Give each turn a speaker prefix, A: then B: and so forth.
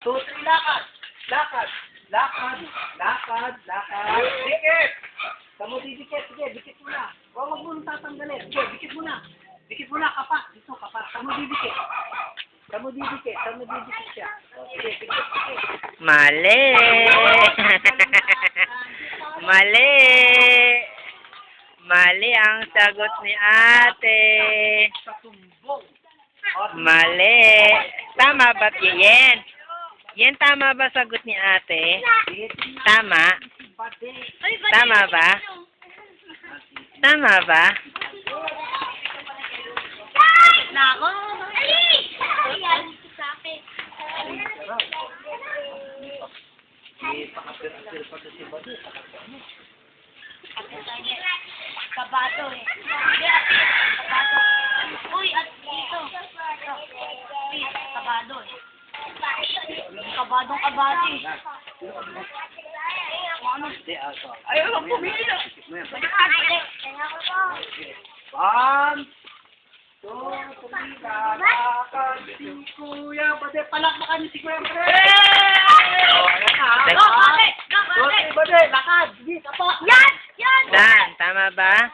A: 2, 3, lakad. Lakad. Lakad. Lakad. Lakad. Dikit. Kamu didikit. Sige, dikit mo na. Huwag mo muna tatanggalin. Sige, dikit mo na. Dikit mo na, kapak. Dito, kapak. Kamu didikit. Kamu didikit. Kamu didikit siya. Sige, dikit, dikit.
B: Mali. Mali. Mali ang sagot ni ate.
A: Sa tumbong.
B: Mali. Tama ba, Yen? Yen, tama ba sagot ni ate? Tama? Tama ba? Tama ba?
C: Nako! Ayan, sa akin. Kabato eh. Kabato. Uy, at dito. Kabado eh. Kabadong kabado eh. Ano?
A: Ayaw lang pumili na.
C: Balik.
A: 1, 2, 3, lakad si Kuya Bade. Palakpakan niyo si Kuya Bade. Oh, ayan na.
C: Go, Bade! Go,
A: 2,
C: Bade!
A: 3, Bade. Lakad. Sige, kapak.
C: Yan! Yan!
B: Dan, tama ba?